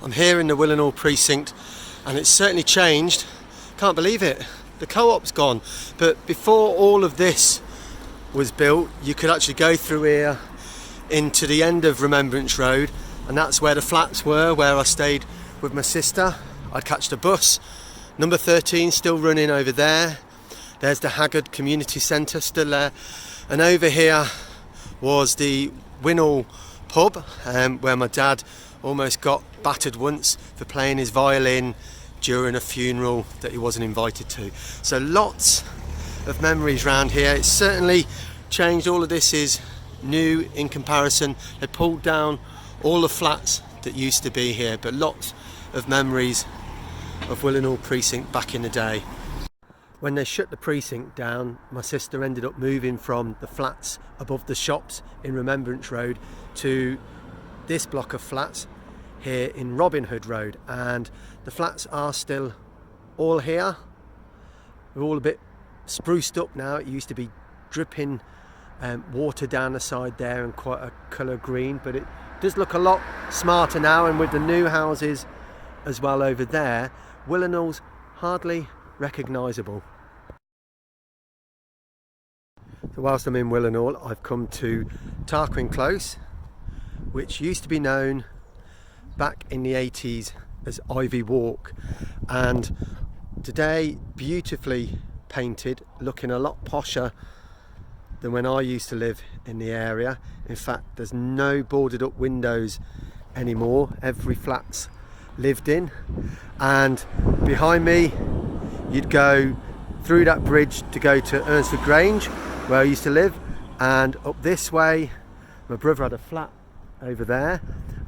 I'm here in the Willenhall Precinct and it's certainly changed. Can't believe it. The co-op's gone. But before all of this was built, you could actually go through here into the end of Remembrance Road, and that's where the flats were, where I stayed with my sister. I'd catch the bus. Number 13 still running over there. There's the Haggard Community Centre still there. And over here was the Willenhall pub, where my dad almost got battered once for playing his violin during a funeral that he wasn't invited to. So lots of memories around here. It's certainly changed. All of this is new in comparison. They pulled down all the flats that used to be here, but lots of memories of Willienhall Precinct back in the day. When they shut the precinct down, my sister ended up moving from the flats above the shops in Remembrance Road to this block of flats here in Robinhood Road, and the flats are still all here. They're all a bit spruced up now. It used to be dripping water down the side there and quite a colour green, but it does look a lot smarter now, and with the new houses as well over there, Willenhall's hardly recognisable. So whilst I'm in Willenhall, I've come to Tarquin Close, which used to be known back in the 80s as Ivy Walk, and today beautifully painted, looking a lot posher than when I used to live in the area. In fact, there's no boarded up windows anymore. Every flat's lived in, and behind me you'd go through that bridge to go to Ernsford Grange, where I used to live, and up this way my brother had a flat over there,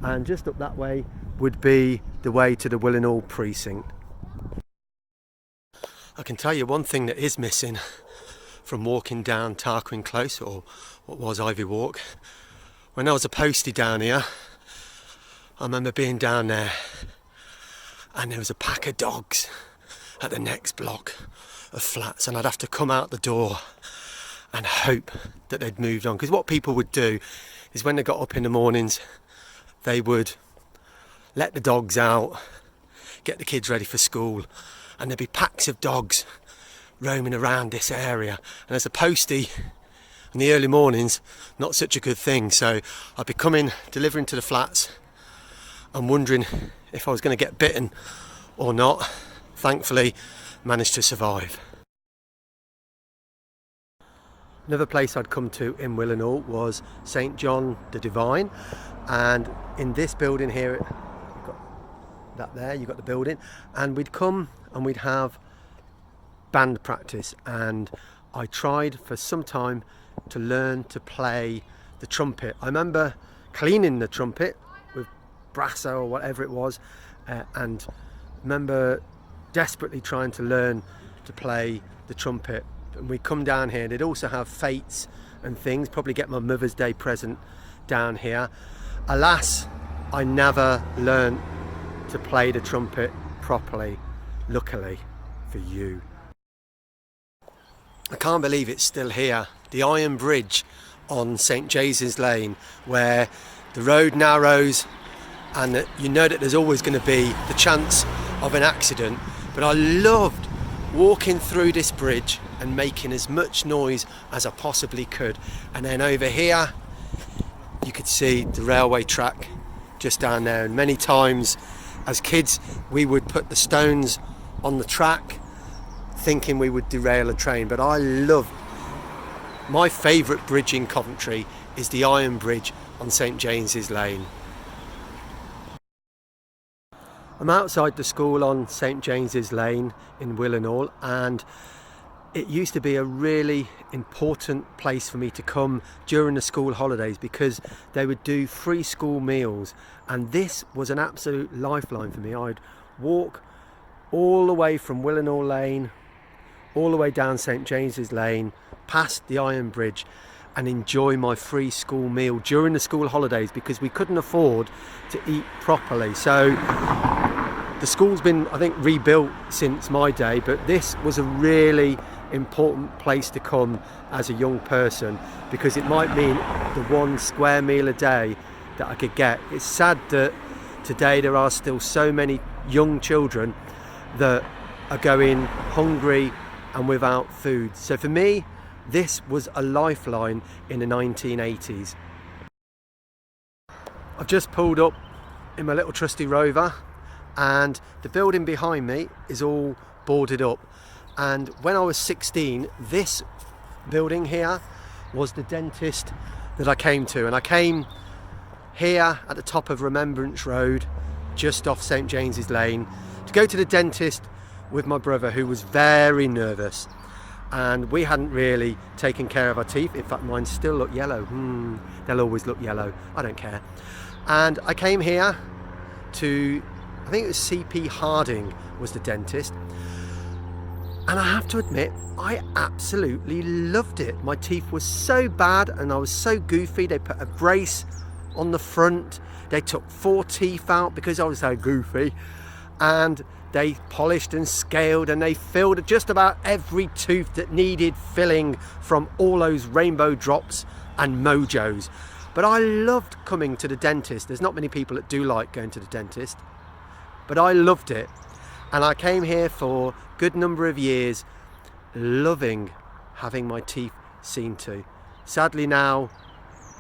and just up that way would be the way to the Willienhall Precinct. I can tell you one thing that is missing from walking down Tarquin Close, or what was Ivy Walk. When I was a postie down here, I remember being down there and there was a pack of dogs at the next block of flats, and I'd have to come out the door and hope that they'd moved on, because what people would do is when they got up in the mornings, they would let the dogs out, get the kids ready for school, and there'd be packs of dogs roaming around this area. And as a postie in the early mornings, not such a good thing. So I'd be coming, delivering to the flats, and wondering if I was going to get bitten or not. Thankfully, managed to survive. Another place I'd come to in Willenhall was St John the Divine, and in this building here, you've got that there, you've got the building, and we'd come and we'd have band practice, and I tried for some time to learn to play the trumpet. I remember cleaning the trumpet with Brasso or whatever it was, and remember desperately trying to learn to play the trumpet. And we'd come down here, they'd also have fetes and things, probably get my Mother's Day present down here. Alas, I never learned to play the trumpet properly, luckily for you. I can't believe it's still here, the iron bridge on St James's Lane, where the road narrows and that you know that there's always going to be the chance of an accident. But I loved walking through this bridge and making as much noise as I possibly could. And then over here you could see the railway track just down there, and many times as kids we would put the stones on the track thinking we would derail a train. But I love, my favourite bridge in Coventry is the iron bridge on St James's Lane. I'm outside the school on St James's Lane in Willenhall, and it used to be a really important place for me to come during the school holidays, because they would do free school meals, and this was an absolute lifeline for me. I'd walk all the way from Willenhall Lane all the way down St James's Lane, past the Iron Bridge, and enjoy my free school meal during the school holidays, because we couldn't afford to eat properly. So the school's been, I think, rebuilt since my day, but this was a really important place to come as a young person, because it might mean the one square meal a day that I could get. It's sad that today there are still so many young children that are going hungry and without food. So for me, this was a lifeline in the 1980s. I've just pulled up in my little trusty Rover, and the building behind me is all boarded up. And when I was 16, this building here was the dentist that I came to, and I came here at the top of Remembrance Road, just off St James's Lane, to go to the dentist with my brother, who was very nervous, and we hadn't really taken care of our teeth. In fact, mine still look yellow. They'll always look yellow, I don't care. And I came here to, I think it was CP Harding was the dentist, and I have to admit, I absolutely loved it. My teeth were so bad and I was so goofy. They put a brace on the front. They took 4 teeth out because I was so goofy, and they polished and scaled, and they filled just about every tooth that needed filling from all those rainbow drops and mojos. But I loved coming to the dentist. There's not many people that do like going to the dentist, but I loved it. And I came here for a good number of years, loving having my teeth seen to. Sadly now,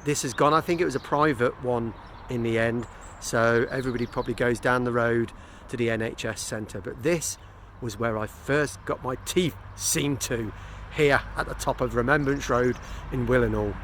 this has gone. I think it was a private one in the end, so everybody probably goes down the road to the NHS centre. But this was where I first got my teeth seen to, here at the top of Remembrance Road in Willenhall.